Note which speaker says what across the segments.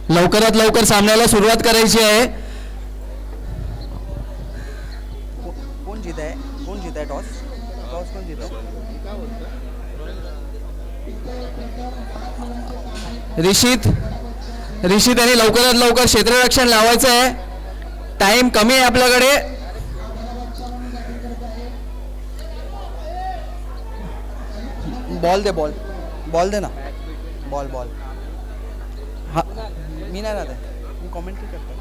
Speaker 1: लवकरात लवकर सामन्याला सुरुवात करायची आहे.
Speaker 2: कोण जीत आहे टॉस कोण जीत आहे?
Speaker 1: ऋषित आणि लवकरात लवकर क्षेत्ररक्षण लावायचं आहे. टाइम कमी आहे आपल्याकडे.
Speaker 2: बॉल दे ना. बॉल हा मी नाही राहत आहे, मी कॉमेंट्री करतो.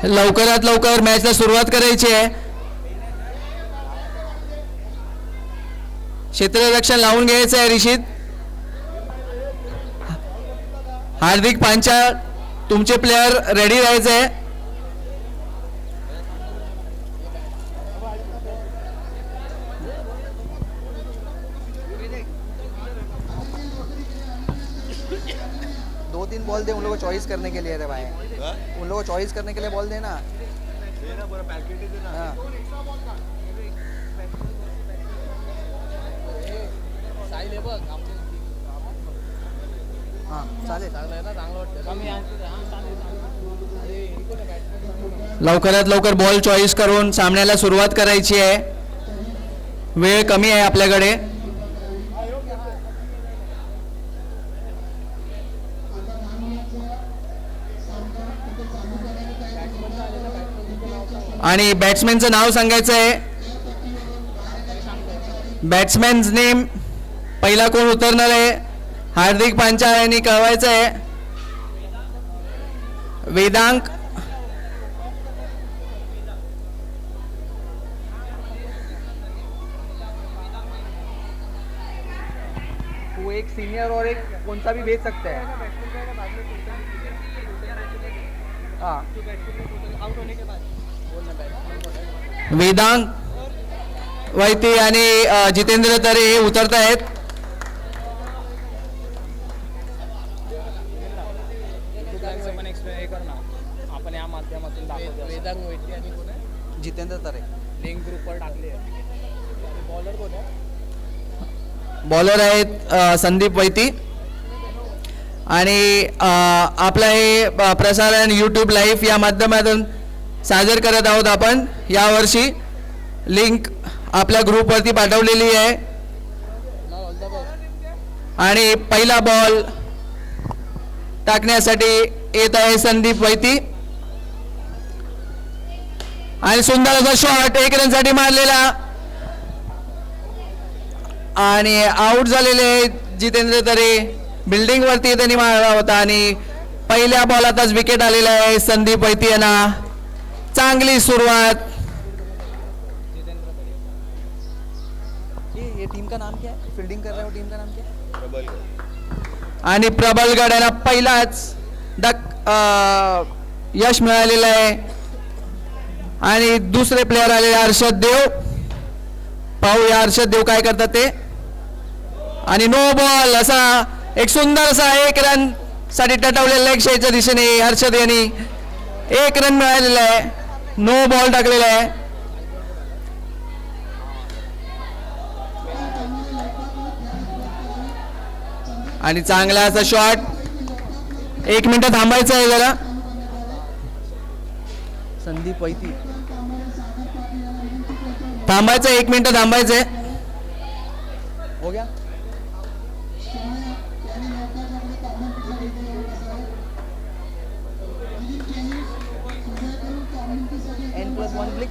Speaker 1: लवकरात लवकर मॅचला सुरुवात करायची आहे. क्षेत्ररक्षण लावून घ्यायचं आहे ऋषित. हार्दिक पांचाळ तुमचे प्लेयर रेडी राहायचे आहे.
Speaker 2: दो तीन बॉल दे उन लोगों को चॉइस करने के लिए रे भाई. उन लोगों को चॉइस करने के लिए बॉल देना. हाँ. हाँ चालेल.
Speaker 1: लवकरात लवकर बॉल चॉईस करून सामन्याला सुरुवात करायची आहे. वेळ कमी आहे आपल्याकडे. आणि बॅट्समॅनचं नाव सांगायचं आहे. बॅट्समॅन्स नेम पहिला कोण उतरणार आहे हार्दिक पांचाळ यांनी कळवायचं आहे. वेदांक
Speaker 2: तू एक सीनियर और एक कौन सा भी भेज सकते हैं. हाँ.
Speaker 1: वेदांग वैती आणि जितेंद्र तरे हे उतरत आहेत.
Speaker 3: आपण या माध्यमातून वेदांग वैती आणि कोण आहे?
Speaker 2: जितेंद्र तरे
Speaker 3: लिंक ग्रुपवर टाकले. बॉलर कोण आहे?
Speaker 1: बॉलर आहेत संदीप वैती. आणि आपलं हे प्रसारण यूट्यूब लाईव्ह या माध्यमातून सादर करत आहोत आपण. यावर्षी लिंक आपल्या ग्रुपवरती पाठवलेली आहे. आणि पहिला बॉल टाकण्यासाठी येत आहे संदीप वैती. आणि सुंदर असा शॉट 1 रनसाठी मारलेला. आणि आउट झालेले जितेंद्र तरे. बिल्डिंग वरती त्यांनी मारला होता आणि पहिल्या बॉलातच विकेट आलेला आहे संदीप वैती यांना. चांगली सुरुवात.
Speaker 2: ये टीम का नाम क्या है? फील्डिंग कर रहा है वो टीम का नाम क्या है?
Speaker 1: आणि प्रबलगड यांना पहिलाच यश मिळालेलं आहे. आणि दुसरे प्लेयर आलेले हर्षद देव. पाहूया हर्षद देव काय करतात ते. आणि नो बॉल असा एक सुंदर असा 1 रन साठी टटवलेला लेग साईडच्या दिशेने हर्षद यांनी 1 रन मिळालेला आहे. नो बॉल टाकलेला आहे. आणि चांगला असा शॉट. 1 मिनिट थांबायचं आहे जरा.
Speaker 2: संदीप वैती
Speaker 1: थांबायचं 1 मिनिट थांबायचंय.
Speaker 2: हो गया. N+1 click.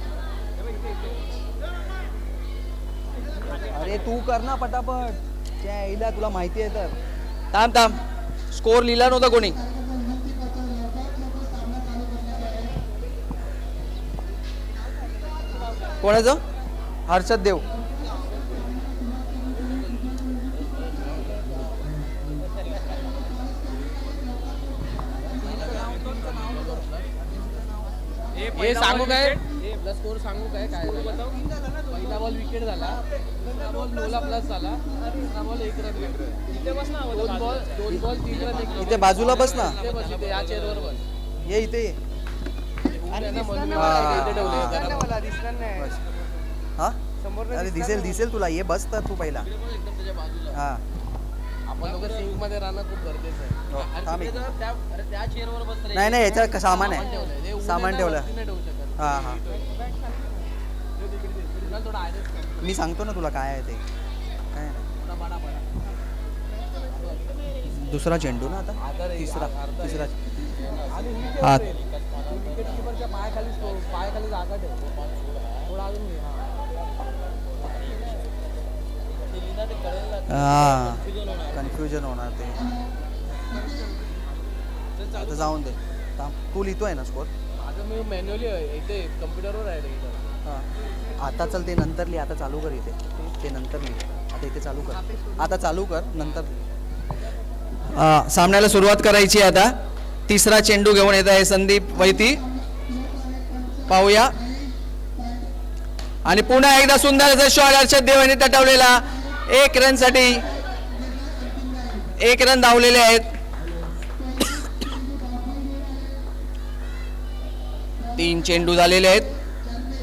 Speaker 2: अरे तू कर ना पटापट. त्या इला तुला माहिती आहे तर.
Speaker 1: थांब स्कोर लिहिला नव्हता कोणी.
Speaker 2: कोणाचं? हर्षद देव.
Speaker 3: हे सांगू काय? स्कोर सांगू काय? काय पहिला बॉल विकेट झाला. दुसरा बॉल 9 प्लस झाला. तिसरा बॉल 1 रन. इथे बस ना. 2 बॉल 3 रन.
Speaker 2: इथे बाजूला बस ना.
Speaker 3: इथे बस. इथे या चेअरवर बस.
Speaker 2: ये इथे ये. हा अरे दिसेल तुला. ये बस तर तू पहिला.
Speaker 3: एकदम त्याच्या बाजूला.
Speaker 2: हा
Speaker 3: आपण लोक सिंक मध्ये राहणं खूप गरजेचं आहे.
Speaker 2: थांब एक.
Speaker 3: त्या चेअरवर बसले
Speaker 2: नाही नाही याच्यात सामान आहे
Speaker 3: ठेवलंय
Speaker 2: सामान ठेवलं
Speaker 3: नाही ठेवू शकत
Speaker 2: हां हां
Speaker 3: कुणाल थोडा आहे
Speaker 2: मी सांगतो ना तुला काय आहे ते काय नाही.
Speaker 3: थोडा बडा बडा
Speaker 2: दुसरा चेंडू ना आता तिसरा तिसरा
Speaker 3: आणि
Speaker 2: हा
Speaker 3: विकेट किपरच्या पायाखाली जागा ठेव थोडा अजून घे.
Speaker 2: हां कन्फ्युजन होणार ते आता जाऊन दे थांब. तू लिहितोय ना स्कोर
Speaker 3: माझं मी मॅन्युअली इथे कम्प्युटरवर आहे इथं.
Speaker 2: हां आता चल ते नंतर लिहि आता चालू कर इथे ते नंतर लिहि आता इथे चालू कर आता चालू कर नंतर
Speaker 1: सामन्याला सुरुवात करायची आहे आता. तिसरा चेंडू घेऊन येत आहे संदीप वैती. पाहूया आणि पुन्हा एकदा सुंदर असा शॉट हर्षद देव यांनी तटवलेला. 1 रनसाठी 1 रन धावलेले आहेत. 3 चेंडू झालेले आहेत.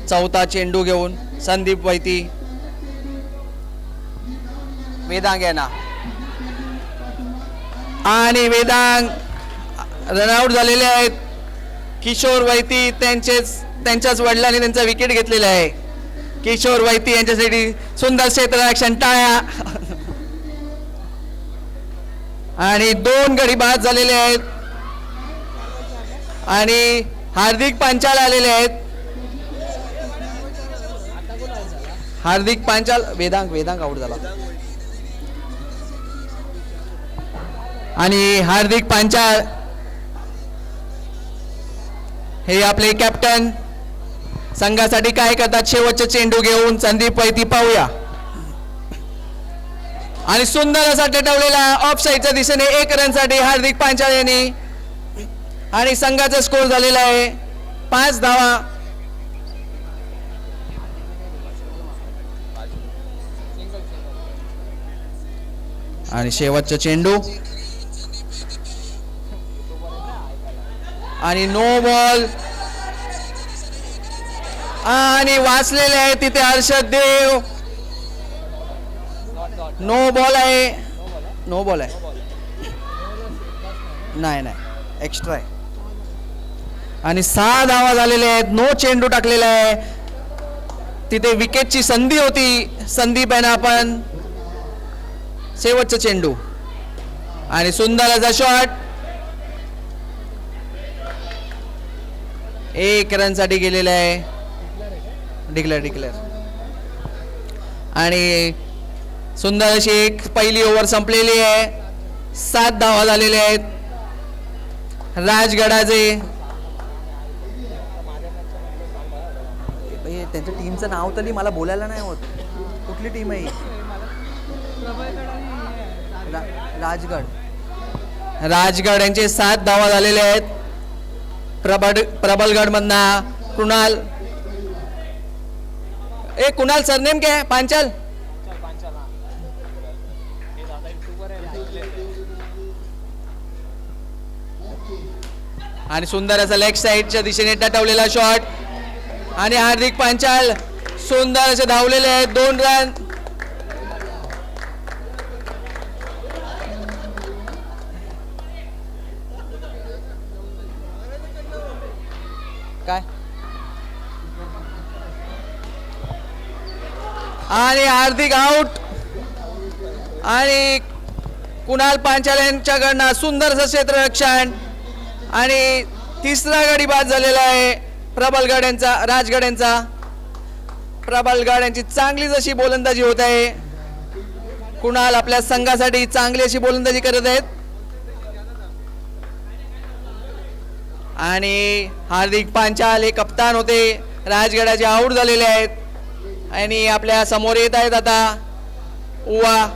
Speaker 1: चौथा चेंडू घेऊन संदीप वैती. वेदांग यांना आणि वेदांग रनआउट झालेले आहेत. किशोर वैती त्यांच्याच वडिलांनी त्यांचा विकेट घेतलेला आहे. किशोर वैती यांच्यासाठी सुंदर क्षेत्ररक्षण टाळ्या. आणि 2 गडी बाद झालेले आहेत आणि हार्दिक पांचाल आलेले आहेत. हार्दिक पांचाल वेदांग आउट झाला आणि हार्दिक पांचाल हे आपले कॅप्टन संघासाठी काय करतात. शेवटचे चेंडू घेऊन संदीप वैती. पाहूया आणि सुंदर असा टटवलेला ऑफ साईडच्या दिशेने 1 रनसाठी हार्दिक पांचाळ यांनी. आणि संघाचा स्कोर झालेला आहे 5 धावा. आणि शेवटचा चेंडू आणि नो बॉल आणि वाचलेले आहे तिथे हर्षद देव. नो बॉल आहे. नो बॉल आहे नाही नाही एक्स्ट्रा आहे. आणि 6 धावा झालेल्या आहेत. नो चेंडू टाकलेला आहे तिथे. विकेटची संधी होती संदीप यांना. आपण शेवटचा चेंडू आणि सुंदर असा शॉट. 1 रनसाठी गेलेला आहे. डिक्लेअर आणि सुंदर अशी एक पहिली ओव्हर संपलेली आहे. 7 धावा झालेल्या आहेत. राजगडाचे
Speaker 2: त्यांच्या टीमचं नाव तरी मला बोलायला नाही होत. कुठली टीम आहे
Speaker 1: राजगड यांचे 7 धावा झालेले आहेत. प्रबलगड मधना कुणाल कुणाल सरनेम क्या है. पांचाल आणि सुंदर असा लेग साईडच्या दिशेने टटवलेला शॉट आणि हार्दिक पांचाल सुंदर असे धावलेले आहेत. 2 रन.
Speaker 2: काय
Speaker 1: आणि हार्दिक आउट आणि कुणाल पांचाल यांच्याकडनं सुंदरचं क्षेत्ररक्षण आणि 3रा गडी बाद झालेला आहे प्रबलगड यांचा. राजगड यांचा. प्रबलगड यांची चांगली जशी गोलंदाजी होत आहे. कुणाल आपल्या संघासाठी चांगली अशी गोलंदाजी करत आहेत. आणि हार्दिक पांचाल हे कप्तान होते. राजगडाचे आउट झालेले आहेत आणि आपल्या समोर येत आहेत आता उवा.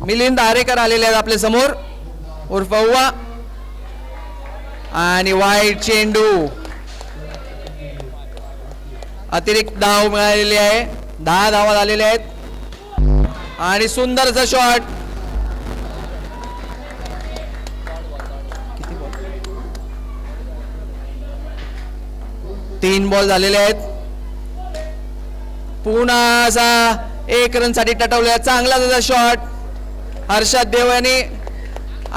Speaker 1: मिलिंद आरेकर आलेले आहेत आपल्या समोर उर्फ उवा. आणि वाईट चेंडू. अतिरिक्त धाव मिळालेली आहे. 10 धावा झालेल्या आहेत आणि सुंदरचा शॉट. 3 बॉल झालेले आहेत. पुन्हा असा 1 रनसाठी टटवलेला चांगला त्याचा शॉट हर्षद देव यांनी.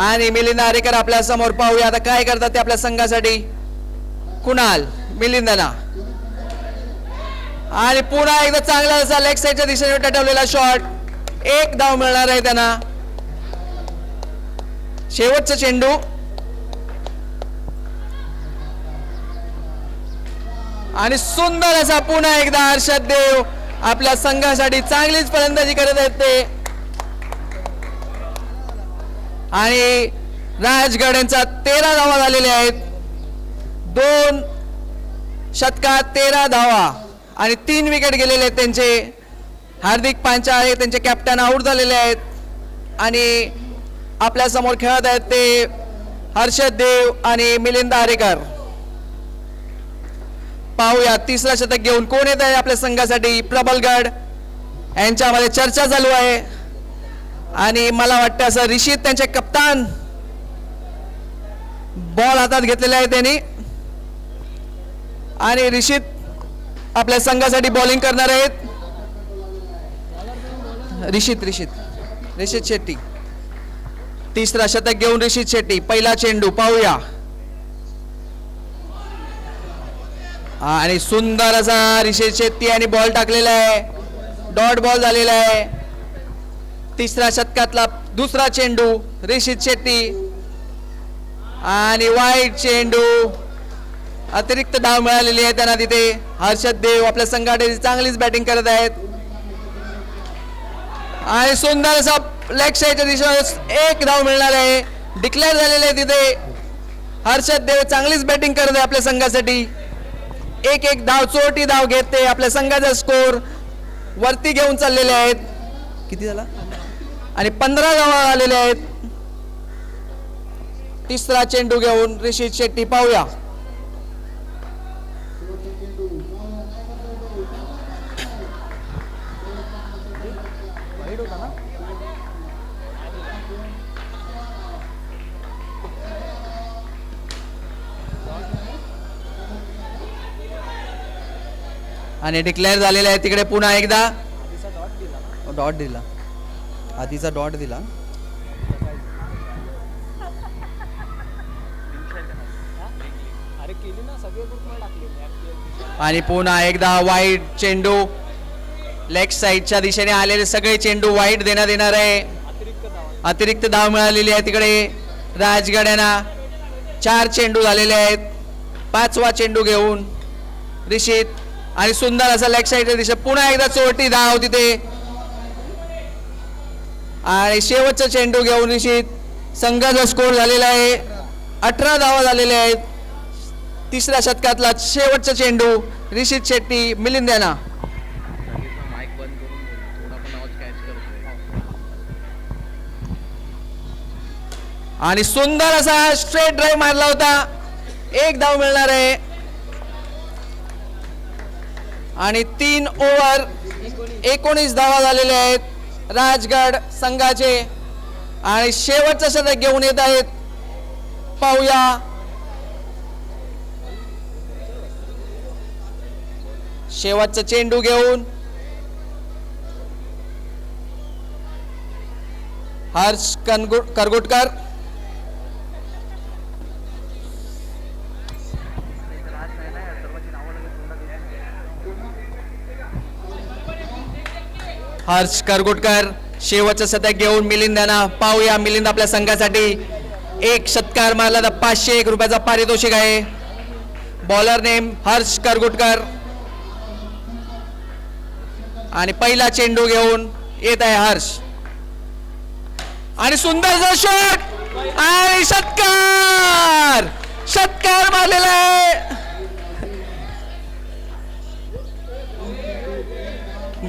Speaker 1: आणि मिलिंद आरेकर आपल्या समोर. पाहूया आता काय करतात ते आपल्या संघासाठी. कुणाल मिलिंदना आणि पुन्हा एकदा चांगला असा लेग साईडच्या दिशेने टटवलेला शॉट. 1 धाव मिळणार आहे त्यांना. शेवटचा चेंडू आणि सुंदर असा पुन्हा एकदा हर्षद देव आपल्या संघासाठी चांगलीच फलंदाजी करत आहेत ते. आणि राजगड यांचा 13 धावा झालेल्या आहेत. 2 षटकात 13 धावा आणि 3 विकेट गेलेले आहेत त्यांचे. हार्दिक पांचा आहे त्यांचे कॅप्टन आऊट झालेले आहेत. आणि आपल्या समोर खेळत आहेत ते हर्षद देव आणि मिलिंद आरेकर. पाहूया तिसरा शतक घेऊन कोण येत आहे आपल्या संघासाठी. प्रबलगड यांच्यामध्ये चर्चा चालू आहे. आणि मला वाटतं असं ऋषित त्यांचे कप्तान बॉल हातात घेतलेला आहे त्यांनी. आणि ऋषित आपल्या संघासाठी बॉलिंग करणार आहेत. ऋषित शेट्टी तिसरा शतक घेऊन ऋषित शेट्टी. पहिला चेंडू पाहूया. आणि सुंदर असा ऋषित शेट्टी आणि बॉल टाकलेला आहे. डॉट बॉल झालेला आहे. तिसऱ्या शतकातला दुसरा चेंडू ऋषित शेट्टी आणि वाईट चेंडू. अतिरिक्त धाव मिळालेली आहे त्यांना तिथे. हर्षद देव आपल्या संघासाठी चांगलीच बॅटिंग करत आहेत. आणि सुंदर असा लेग साईडच्या दिशेने 1 धाव मिळणार आहे. डिक्लेअर झालेले आहे तिथे. हर्षद देव चांगलीच बॅटिंग करत आहे आपल्या संघासाठी. 1 धाव चोरटी धाव घेत ते आपल्या संघाचा स्कोर वरती घेऊन चाललेले आहेत.
Speaker 2: किती झाला?
Speaker 1: आणि 15 धावा आलेले आहेत. तिसरा चेंडू घेऊन ऋषित शेट्टी. पाहूया. आणि डिक्लेअर झालेला आहे तिकडे पुन्हा एकदा.
Speaker 2: डॉट दिला. आधीचा डॉट दिला.
Speaker 1: आणि पुन्हा एकदा वाईट चेंडू. लेग साईडच्या दिशेने आलेले सगळे चेंडू वाईट देण्यात येणार आहे. अतिरिक्त धाव मिळालेली आहे तिकडे राजगड्यांना. 4 चेंडू झालेले आहेत. 5वा चेंडू घेऊन ऋषित आणि सुंदर असा लेग साईडच्या दिशा. पुन्हा एकदा चोरटी धाव तिथे. आणि शेवटचा चेंडू घेऊन ऋषित. संघाचा स्कोर झालेला आहे 18 धावा झालेल्या आहेत. तिसऱ्या शतकातला शेवटचा चेंडू ऋषित शेट्टी मिलिंद यांना. आणि सुंदर असा स्ट्रेट ड्राईव्ह मारला होता. 1 धाव मिळणार आहे. आणि 3 ओव्हर 19 धावा झालेल्या आहेत राजगड संघाचे. आणि शेवटचं शतक घेऊन येत आहेत. पाहूया. शेवटचा चेंडू घेऊन हर्ष करगुटकर. हर्ष करगुटकर शेवटचं शतक घेऊन मिलिंद यांना. पाहूया मिलिंद आपल्या संघासाठी 1 षटकार मारला तर 501 रुपयाचा पारितोषिक आहे. Bowler name Harsh Kargutkar. आणि पहिला चेंडू घेऊन येत आहे हर्ष. आणि सुंदरचा शॉट आणि षटकार मारलेला आहे.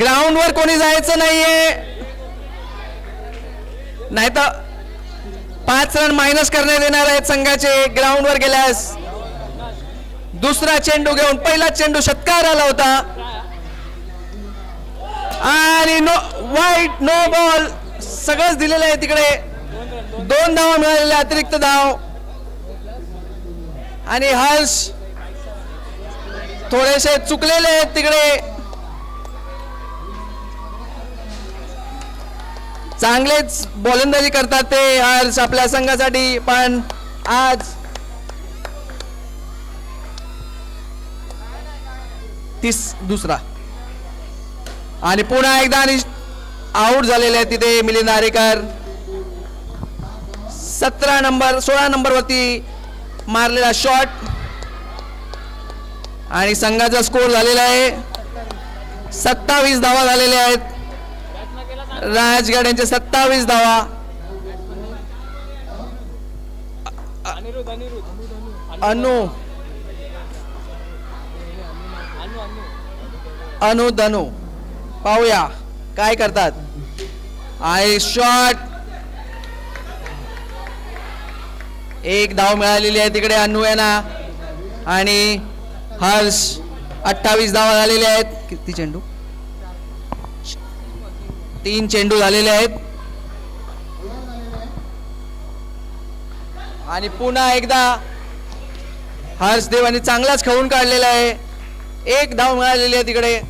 Speaker 1: ग्राउंडवर कोणी जायचं नाहीये, नाही तर 5 रन मायनस करण्यात येणार आहेत संघाचे ग्राउंडवर गेल्यास. दुसरा चेंडू घेऊन पहिला चेंडू षटकार आला होता आणि वाईट नो बॉल सगळंच दिलेलं आहे तिकडे. 2 धावा मिळालेल्या अतिरिक्त धाव. आणि हर्ष थोडेसे चुकलेले आहेत तिकडे. चांगलेच गोलंदाजी करतात ते हर्ष आपल्या संघासाठी, पण आज दुसरा आणि पुन्हा एकदा आणि आउट झालेले आहेत तिथे मिलिंद आरेकर. 16 नंबर वरती मारलेला शॉट आणि संघाचा स्कोर झालेला आहे 27 धावा झालेल्या आहेत. राजगड यांचे 27 धावा. धनु पाहूया काय करतात. आणि शॉट, एक धाव मिळालेली आहे तिकडे अनु यांना आणि हर्ष 28 धावा झालेल्या आहेत. किती चेंडू? 3 चेंडू झालेले आहेत. आणि पुन्हा एकदा हर्ष देवानी चांगलाच खेळून काढलेला आहे. एक धाव मिळालेली आहे तिकडे.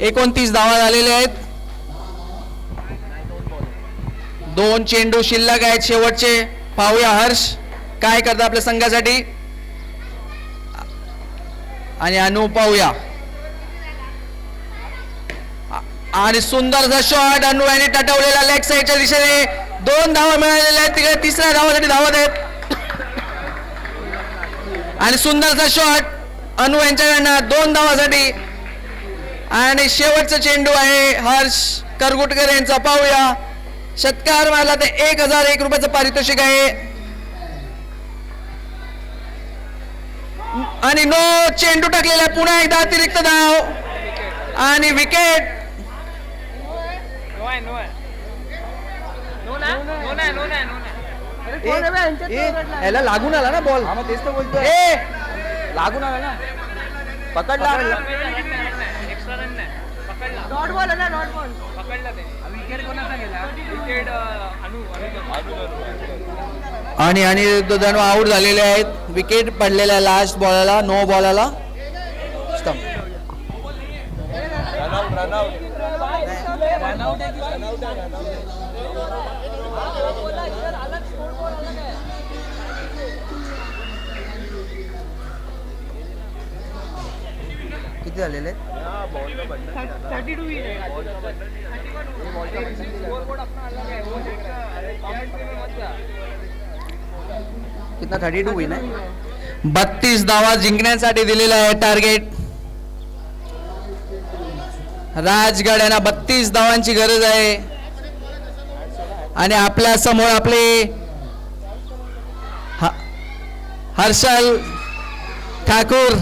Speaker 1: 29 धावा झालेल्या आहेत. 2 चेंडू शिल्लक आहेत शेवटचे. पाहूया हर्ष काय करतात आपल्या संघासाठी. आणि अनु पाहूया. आणि सुंदरसा शॉट अनु यांनी टटवलेला लेग साईडच्या दिशेने. 2 धावा मिळालेल्या आहेत तिकडे. तिसऱ्या धावासाठी धावत आहेत. आणि सुंदरसा शॉट अनु यांच्याकडनं 2 धावासाठी. आणि शेवटचा चेंडू आहे हर्ष करगुटकर यांचा. पाहूया षटकार मारला तर 1001 रुपयाचं पारितोषिक आहे. आणि नो चेंडू टाकलेला. पुन्हा एकदा अतिरिक्त धाव आणि विकेट.
Speaker 2: याला लागून आला ना बॉल. तेच तर बोलतोय. लागून आला ना. पकडला.
Speaker 3: डॉट बॉल आहे ना, डॉट बॉल पकडला ते. विकेट कोणाचा गेला? विकेट
Speaker 1: आणि धनु आउट झालेले आहेत. विकेट पडलेल्या लास्ट बॉलला, नो बॉलला स्टंप.
Speaker 2: किती झालेले आहेत?
Speaker 3: 32
Speaker 2: कितना 32 विन आहे.
Speaker 1: 32 धावा जिंकण्यासाठी दिलेला आहे टार्गेट. राजगड यांना 32 धावांची गरज आहे. आणि आपल्या समोर आपले हर्षल ठाकूर,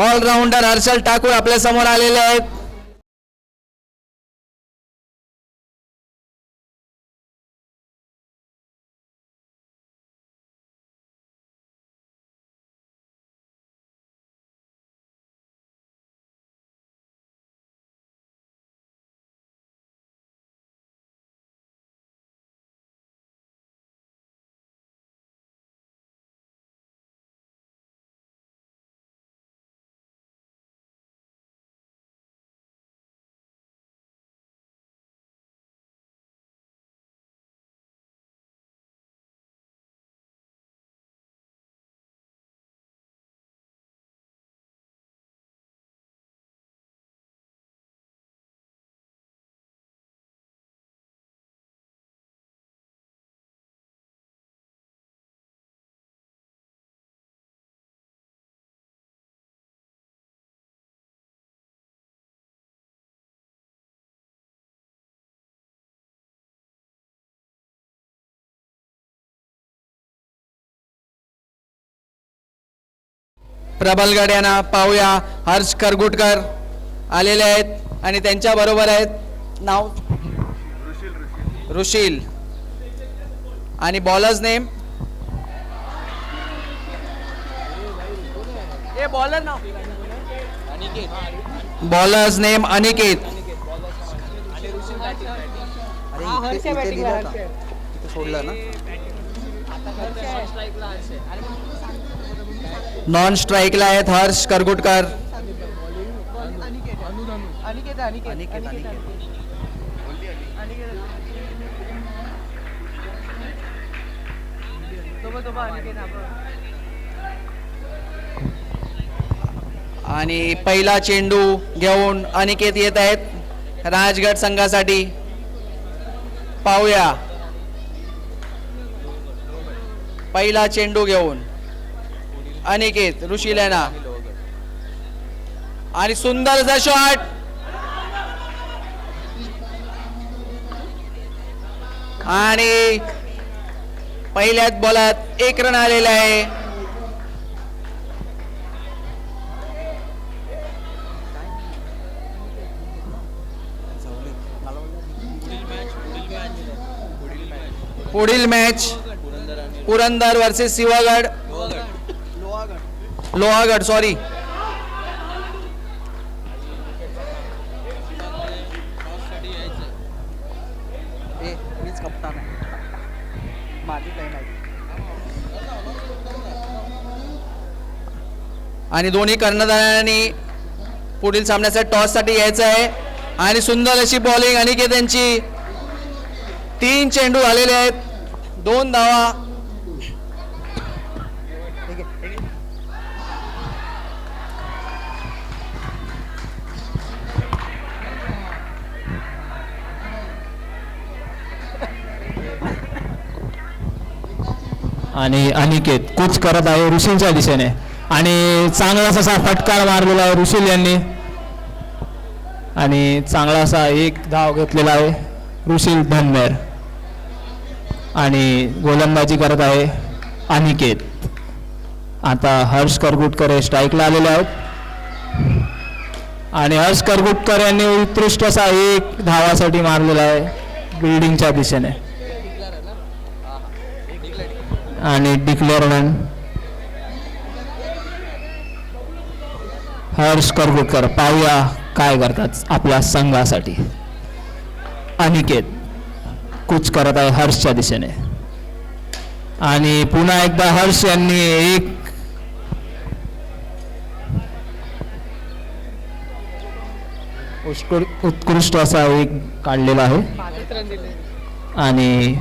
Speaker 1: ऑलराऊंडर हर्षल ठाकूर आपल्या समोर आलेले आहेत. प्रबलगड यांना पाहूया. हर्ष करगुटकर आलेले आहेत आणि त्यांच्या बरोबर आहेत नाव ऋषील आणि बॉलर्स नेम
Speaker 3: बॉलर नाव
Speaker 1: बॉलर्स नेम अनिकेत.
Speaker 2: अरे इथे दिलं होता. इथे सोडलं ना.
Speaker 1: नॉन स्ट्राईकला आहेत हर्ष करगुटकर.
Speaker 3: अनिकेत अनिकेत
Speaker 2: अनिकेत
Speaker 3: अनिकेत
Speaker 2: अनिकेत
Speaker 3: सोबत सोबत अनिकेत
Speaker 1: आणि पहिला चेंडू घेऊन अनिकेत येत आहेत राजगड संघासाठी. पाहूया पहिला चेंडू घेऊन अनिकेत ऋषी लेना आणि सुंदरचा शॉट. आणि पहिल्याच बॉलात 1 रन आलेला आहे. पुढील match Purandar versus Sinhagad Lohagad sorry.
Speaker 2: मीच कप्तान आहे. माझी काही नाही.
Speaker 1: आणि दोन्ही कर्णधारांनी पुढील सामन्याच्या टॉस साठी यायचं आहे. आणि सुंदर अशी बॉलिंग अनिकेत यांची. 3 चेंडू आलेले आहेत, 2 धावा.
Speaker 4: आणि अनिकेत कूच करत आहे ऋषींच्या दिशेने आणि चांगलाच असा फटकार मारलेला आहे ऋषील यांनी. आणि चांगला असा 1 धाव घेतलेला आहे ऋषील धनमेर. आणि गोलंदाजी करत आहे अनिकेत. आता हर्ष करगुटकर हे स्ट्राईकला आलेले आहेत. आणि हर्ष करगुटकर यांनी उत्कृष्ट असा 1 धावासाठी मारलेला आहे बिल्डिंगच्या दिशेने. आणि डिक्लेअर रन हर्ष करगुटकर. पाहूया काय करतात आपल्या संघासाठी. अनिकेत कूच करत आहे हर्षच्या दिशेने. आणि पुन्हा एकदा हर्ष यांनी 1 उत्कृष्ट असा 1 काढलेला आहे.
Speaker 3: 5 रन दिले.
Speaker 4: आणि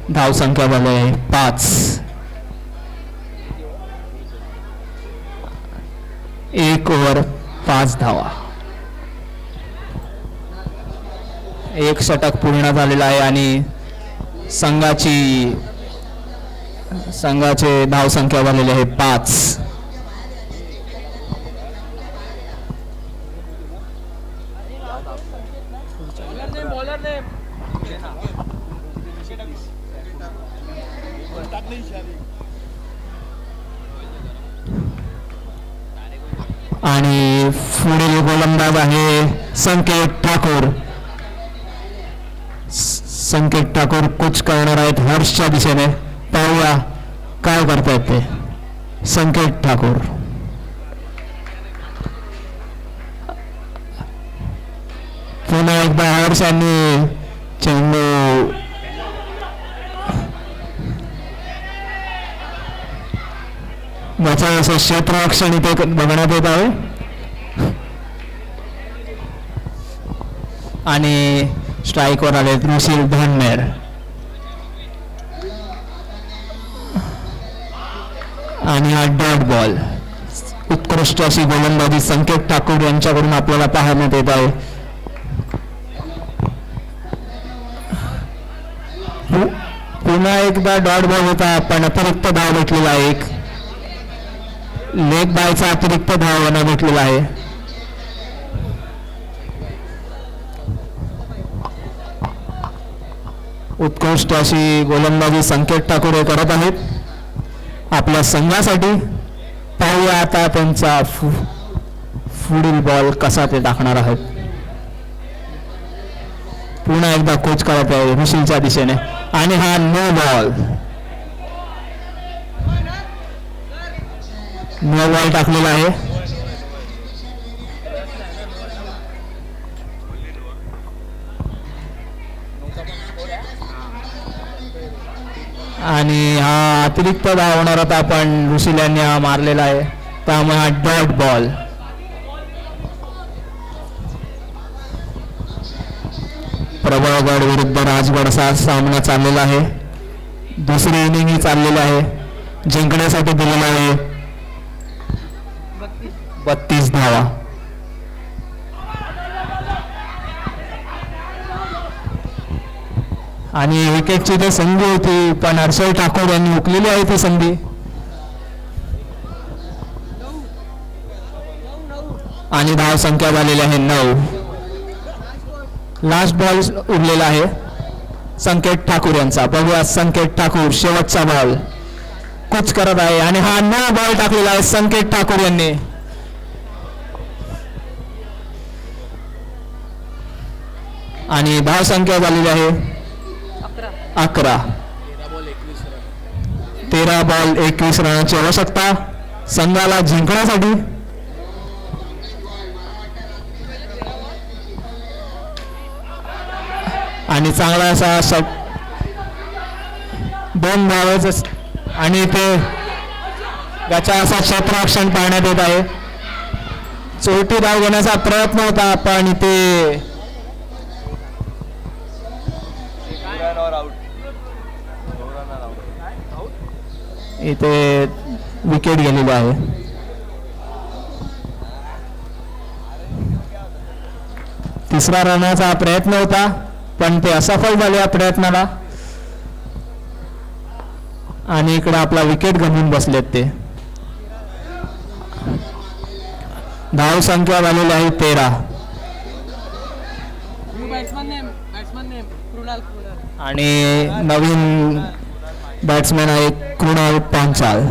Speaker 4: धावसंख्या झाली आहे 5. 1 ओव्हर 5 धावा. 1 षटक पूर्ण झालेला आहे. आणि संघाचे धावसंख्या झालेली आहे 5.
Speaker 3: बॉलर ने
Speaker 4: आणि पुढील गोलंदाज आहे संकेत ठाकूर. संकेत ठाकूर कूच करणार आहेत हर्षच्या दिशेने. पाहूया काय करतायत ते. संकेत ठाकूर पुन्हा एकदा हर्ष यांनी चेंडू याचं असं क्षेत्ररक्षण इथे बघण्यात येत आहे. आणि स्ट्राईकवर आले ऋषील धनमेर. आणि हा डॉट बॉल. उत्कृष्ट अशी गोलंदाजी संकेत ठाकूर यांच्याकडून आपल्याला पाहण्यात येत आहे. पुन्हा एकदा डॉट बॉल होता पण अतिरिक्त धाव भेटलेला आहे. 1 लेग बायचा अतिरिक्त धाव भेटलेला आहे. उत्कृष्ट अशी गोलंदाजी संकेत ठाकूर हे करत आहेत आपल्या संघासाठी. पाहूया आता त्यांचा पुढील बॉल कसा ते टाकणार आहेत. पुन्हा एकदा कोच करत आहे ऋषीच्या दिशेने. आणि हा नो बॉल. नो बॉल टाकलेला आहे. आणि हा अतिरिक्त धाव होणार होता पण ऋषील यांनी हा मारलेला आहे. त्यामुळे हा डॉट बॉल. प्रबळगड विरुद्ध राजगड असा सामना चाललेला आहे. दुसरी इनिंग ही चाललेली आहे. जिंकण्यासाठी दिलेला आहे 32 धावा. आणि विकेटची ते संधी होती पण हर्षल ठाकूर यांनी हुकलेली आहे ती संधी. आणि धाव संख्या झालेली आहे 9. लास्ट बॉल उरलेला आहे संकेत ठाकूर यांचा. बघूया संकेत ठाकूर शेवटचा बॉल कुच करत आहे आणि हा 9 बॉल टाकलेला आहे संकेत ठाकूर यांनी. आणि धाव संख्या झालेली आहे 11. 13 बॉल 21 रनाची आवश्यकता संघाला जिंकण्यासाठी. आणि चांगला असा 2 धावाच आणि ते त्याचा असा क्षेत्ररक्षण पाहण्यात येत आहे. चौथी धाव घेण्याचा प्रयत्न होता पण इथे विकेट गेलेली आहे. तिसरा रनाचा प्रयत्न होता पण ते असफल झाले या प्रयत्नाला. आणि इकडे आपला विकेट गमवून बसलेत ते. धाव संख्या झालेली आहे 13. आणि नवीन बॅट्समॅन आहे कृणाल पांचाल.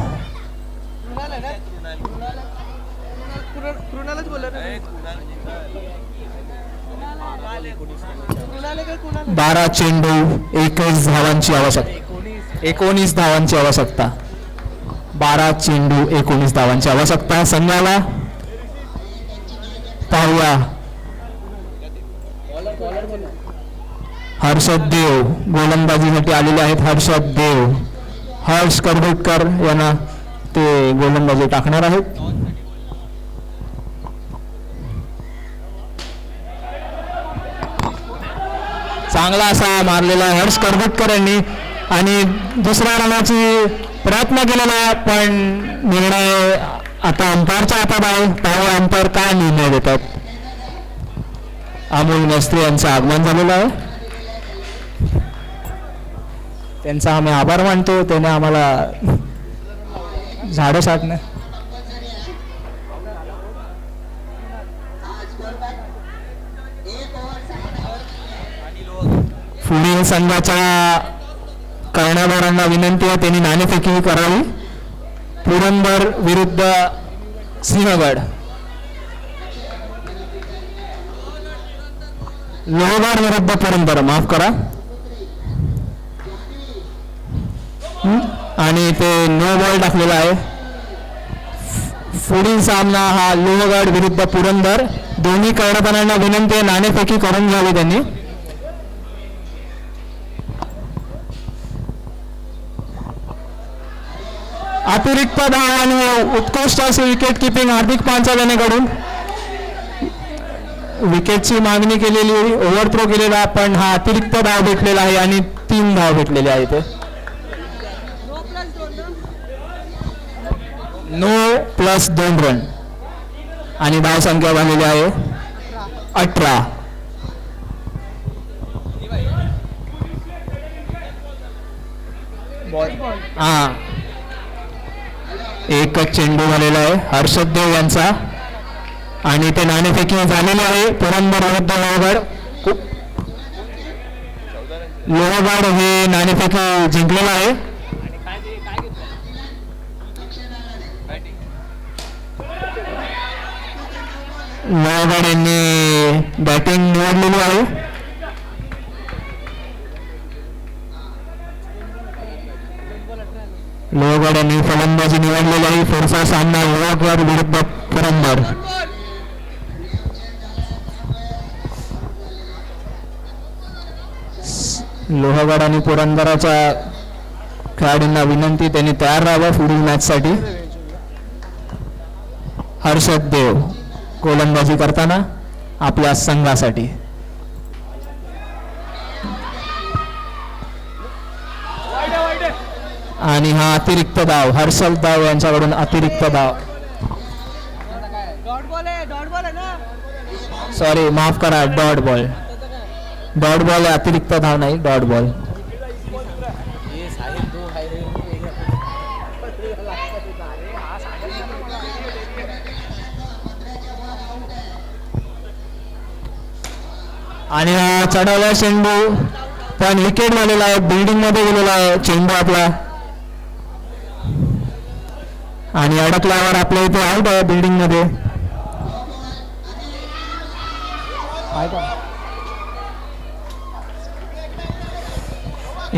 Speaker 4: बारा चेंडू 21 धावांची आवश्यकता. 19 धावांची आवश्यकता. 12 चेंडू 19 धावांची आवश्यकता संघाला. पाहूया हर्षद देव गोलंदाजीसाठी आलेले आहेत. हर्षद देव हर्ष करगुटकर यांना ते गोलंदाजी टाकणार आहेत. चांगला असा मारलेला हर्ष करगुटकर यांनी आणि दुसऱ्या रनाची प्रयत्न केलेला पण निर्णय आता अंपायरच्या हातात आहे. पाहूया अंपायर काय निर्णय देतात. अमोल मेस्त्री यांचं आगमन झालेलं आहे. त्यांचा आम्ही आभार मानतो. त्याने आम्हाला झाडं साधणे पुढील संघाच्या कर्णधारांना विनंती आहे त्यांनी नाणेफेकी करावी. पुरंदर विरुद्ध सिंहगड. लोहगड विरुद्ध पुरंदर माफ करा. आणि ते 9 बॉल टाकलेला आहे. पुढील सामना हा लोहगड विरुद्ध पुरंदर. दोन्ही कर्णधारांना विनंती आहे नाणेफेकी करून घ्यावी त्यांनी. अतिरिक्त धाव आणि उत्कृष्ट असे विकेट किपिंग हार्दिक पांचाल यांच्याकडून. विकेटची मागणी केलेली ओव्हरथ्रो केलेला पण हा अतिरिक्त धाव भेटलेला आहे आणि 3 धाव भेटलेले आहेत. 9+2 रन आणि धाव संख्या झालेली आहे 18. हा एकच चेंडू झालेला आहे हर्षद देव यांचा आणि ते नाणेफेकी झालेली आहे. पुरंदर विरुद्ध लोहगड. लोहगड हे नाणेफेकी जिंकलेलं आहे. लोहगड यांनी बॅटिंग निवडलेली आहे. लोहगड यांनी फलंदाजी निवडलेली आहे. पुढचा सामना लोहगड विरुद्ध पुरंदर. लोहगड आणि पुरंदराच्या खेळाडूंना विनंती त्यांनी तयार राहावं पुढील मॅचसाठी. हर्षद देव गोलंदाजी करताना आपल्या संघासाठी. आणि हा अतिरिक्त धाव, हर्षल धाव यांच्याकडून अतिरिक्त धाव.
Speaker 3: डॉट बॉल आहे ना.
Speaker 4: सॉरी, माफ करा, डॉट बॉल. डॉट बॉल आहे, अतिरिक्त धाव नाही, डॉट बॉल.
Speaker 3: ये साहिल दो है रे.
Speaker 4: आणि हा चढवला चेंडू पण विकेट झालेला आहे, बिल्डिंग मध्ये गेलेला आहे चेंडू आपला. आणि अडकल्यावर आपल्या इथे आउट आहे बिल्डिंग मध्ये.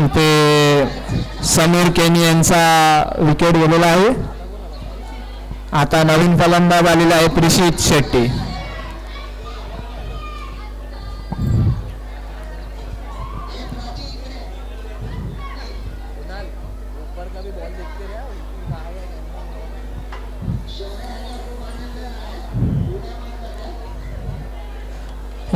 Speaker 4: इथे समीर केनी यांचा विकेट गेलेला आहे. आता नवीन फलंदाज आलेला आहे प्रिशित शेट्टी.
Speaker 3: ऊपर का भी बॉल देखते रहे.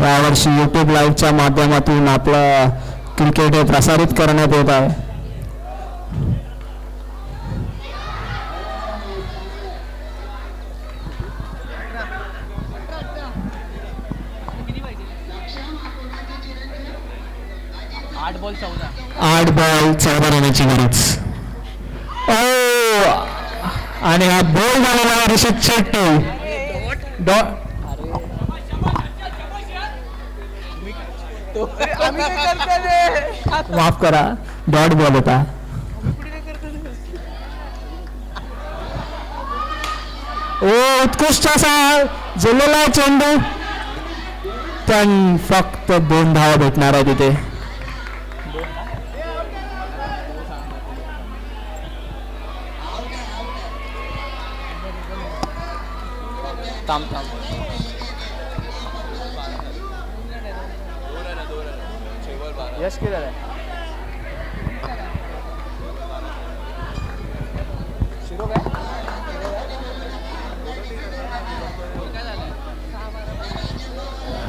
Speaker 4: यावर्षी यूट्यूब लाईव्हच्या माध्यमातून आपलं क्रिकेट हे प्रसारित करण्यात येत आहे.
Speaker 3: आठ बॉल 14.
Speaker 4: 8 बॉल 14 रनाची गरज. ओ, आणि हा बॉल झालेला आहे ऋषभ शेट्टी. माफ करा, डॉट बॉल होता. ओ, उत्कृष्ट असा झेललेला चेंडू, पण फक्त 2 धावा भेटणार आहे तिथे.
Speaker 3: थांब थांब. यश किधर है? शिरो काय?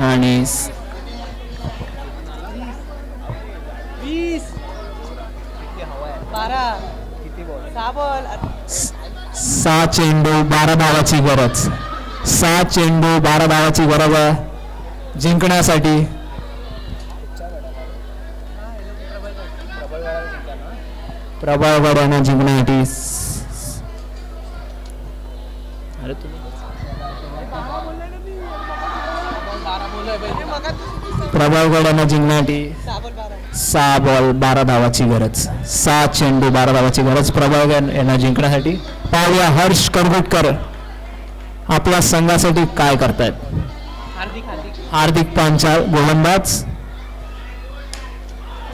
Speaker 4: आणि
Speaker 3: 20. किती हवा आहे? 12. किती बॉल? 6 बॉल.
Speaker 4: 6 चेंडू 12 धावाची गरज. 6 चेंडू 12 धावाची गरज आहे जिंकण्यासाठी. प्रबळगड यांना जिंकण्यासाठी. अरे तुम्ही प्रबळगड यांना जिंकण्यासाठी 6 बॉल 12 धावाची गरज. 6 चेंडू 12 धावाची गरज प्रबळगड यांना जिंकण्यासाठी. पाहूया हर्ष करगुटकर आपल्या संघासाठी काय करतायत. हार्दिक पांचाळ गोलंदाज.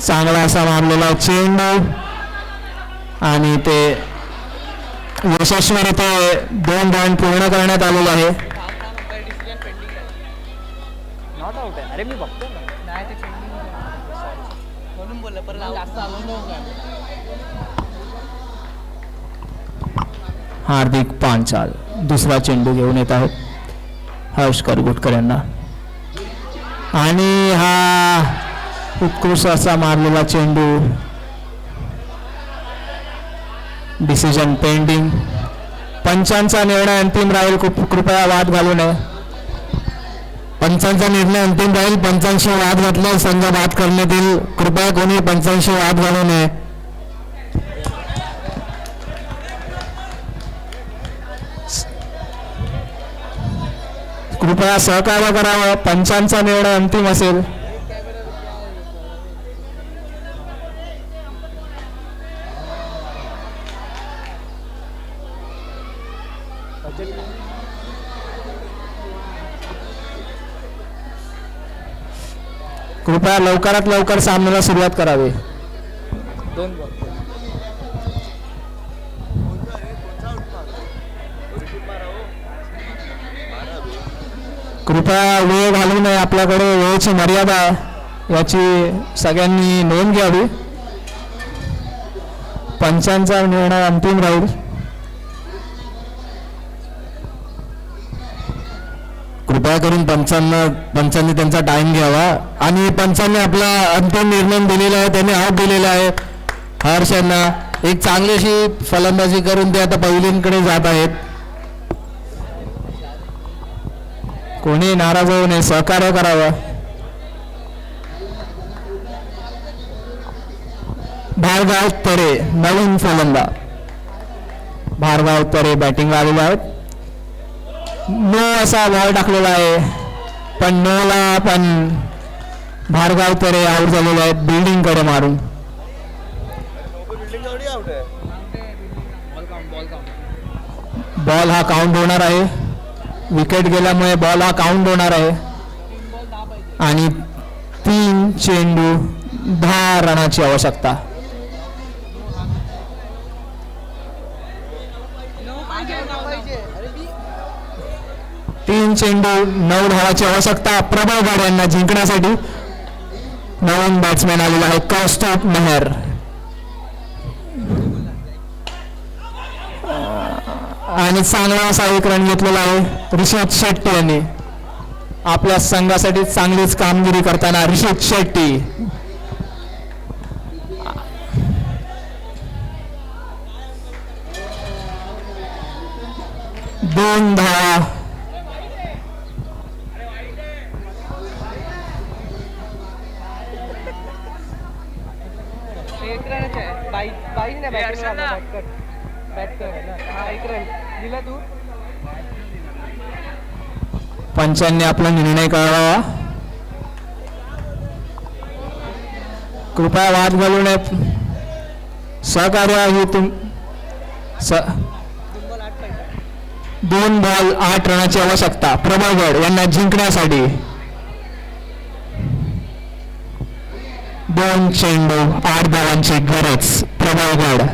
Speaker 4: चांगला असा मारलेला चेंडू आणि ते यशस्वीरित्या 2 रन पूर्ण करण्यात आलेले आहे.
Speaker 3: नॉट आउट आहे. अरे मी बघतो ना. नाही ते म्हणून बोललं पर जास्त आलो नव्हतं.
Speaker 4: हार्दिक पांचाळ दुसरा चेंडू घेऊन येत आहेत हर्ष करगुटकर यांना. आणि हा उत्कृष्ट असा मारलेला चेंडू. Decision pending. पंचांचा निर्णय अंतिम राहील, कृपया वाद घालू नये. पंचांचा निर्णय अंतिम राहील. पंचांशी वाद घातल्यास संघ बाद करण्यात येईल. कृपया कोणी पंचांशी वाद घालू नये. कृपया सहकार्य करावं. पंचांचा निर्णय अंतिम असेल. कृपया लवकरात लवकर सामन्याला सुरुवात करावी.
Speaker 3: 2 बॉल.
Speaker 4: कृपया वेळ घालवू नये. आपल्याकडे वेळेची मर्यादा आहे, याची सगळ्यांनी नोंद घ्यावी. पंचांचा निर्णय अंतिम राहील. कृपया करून पंचांनी त्यांचा टाइम घ्यावा. आणि पंचांनी आपला अंतिम निर्णय दिलेला आहे. त्यांनी आउट दिलेला आहे हर्ष यांना.
Speaker 1: एक चांगली अशी फलंदाजी करून ते आता पहिलींकडे जात आहेत.
Speaker 4: कोणी नाराज होऊ नये, सहकार्य करावं. भार्गव तरे नवीन फलंदाज. भार्गव तरे बॅटिंगला आलेले आहेत. नो असा बॉल टाकलेला आहे, पण नोला पण भार्गव तरे आऊट झालेले आहेत बिल्डिंग कडे मारून. बॉल हा काउंट होणार आहे. विकेट गेल्यामुळे बॉल हा काउंट होणार आहे आणि 3 चेंडू 10 रनाची आवश्यकता. तीन चेंडू 9 धावाची आवश्यकता प्रबळगड यांना जिंकण्यासाठी. नवीन बॅट्समॅन आलेला आहे कौस्तुभ मेहर. आणि चांगला असा एक रन घेतलेला आहे ऋषित शेट्टी यांनी. आपल्या संघासाठी चांगलीच कामगिरी करताना ऋषित शेट्टी. दोन धावा. पंचांनी आपला निर्णय कळवावा. कृपया वाद घालू नये. सहकार्य ही 2 बॉल 8 रनाची आवश्यकता प्रबळगड यांना जिंकण्यासाठी. 2 चेंडू 8 धावांची गरज प्रबळगड.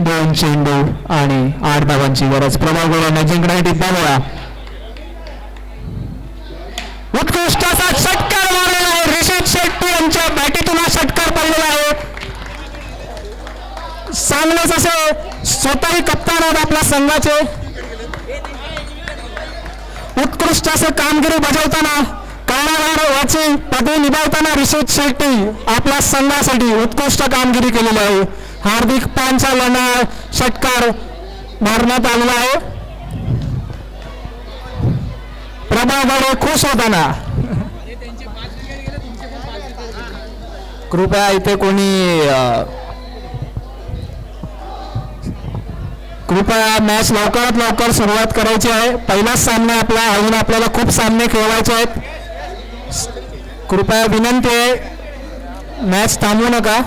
Speaker 4: दोन चेंडू आणि 8 धावांची गरज प्रबळगड यांना जिंकण्यासाठी. पाहूया उत्कृष्ट असा षटकार मारलेला आहे ऋषित शेट्टी यांच्या बॅटीतून हा षटकार पडलेला आहे. चांगलेच असे स्वतःही कप्तान आहेत आपल्या संघाचे. उत्कृष्ट असे कामगिरी बजावताना कर्णधार याची पदवी निभावताना ऋषित शेट्टी आपल्या संघासाठी उत्कृष्ट कामगिरी केलेली आहे. हार्दिक पांचालना षटकार मारण्यात आलेला आहे. प्रभागडे खुश होताना. कृपया इथे कोणी कृपया मॅच लवकरात लवकर सुरुवात करायची आहे. पहिलाच सामना आपला अजून आपल्याला खूप सामने खेळवायचे आहेत. कृपया विनंती आहे मॅच थांबवू नका.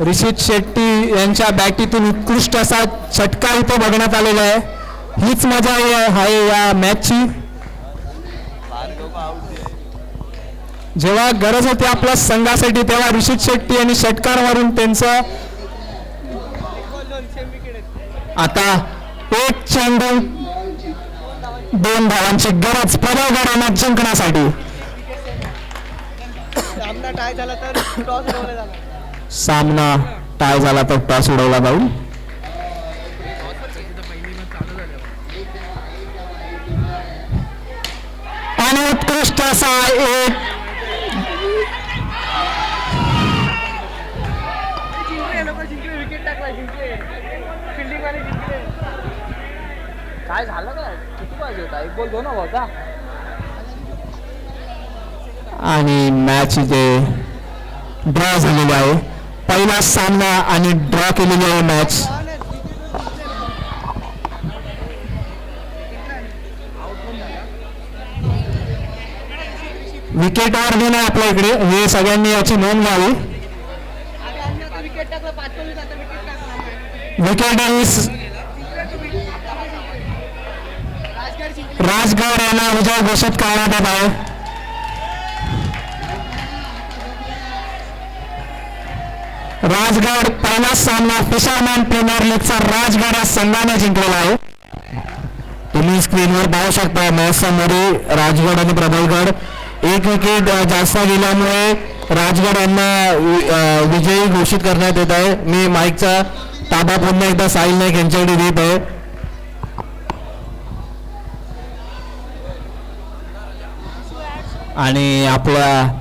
Speaker 4: ऋषित शेट्टी यांच्या बॅटीतून उत्कृष्ट असा षटकार इथे बघण्यात आलेला आहे. हीच मजा आहे या मॅचची. जेव्हा गरज होती आपल्या संघासाठी तेव्हा ऋषित शेट्टी यांनी षटकार मारून त्यांचं. आता 1 चेंडू 2 धावांची गरज प्रबळगड यांना जिंकण्यासाठी. सामना टाय झाला तर टॉस उडवला जाईल. आणि उत्कृष्ट असा एक
Speaker 3: काय झालं का किती पाहिजे होता 1 बॉल 2 होता.
Speaker 4: आणि मॅच इथे ड्रॉ झालेली आहे. पहिला सामना आणि ड्रॉ केलेली आहे मॅच. विकेटवर घेणं आपल्या इकडे हे सगळ्यांनी याची नोंद घ्यावी. विकेट राजगड यांना विजय घोषित करण्यात येत आहे. राजगड पहिला सामना फिशरमॅन प्रीमियर लीगचा राजगड या संघाने जिंकलेला आहे. तुम्ही स्क्रीनवर पाहू शकता मॅचच्या मध्ये राजगड आणि प्रबळगड. 1 विकेट जास्त गेल्यामुळे राजगड यांना विजयी घोषित करण्यात येत आहे. मी माईकचा ताबा पुन्हा एकदा साहिल नाईक यांच्याकडे देत आहे. आणि आपल्या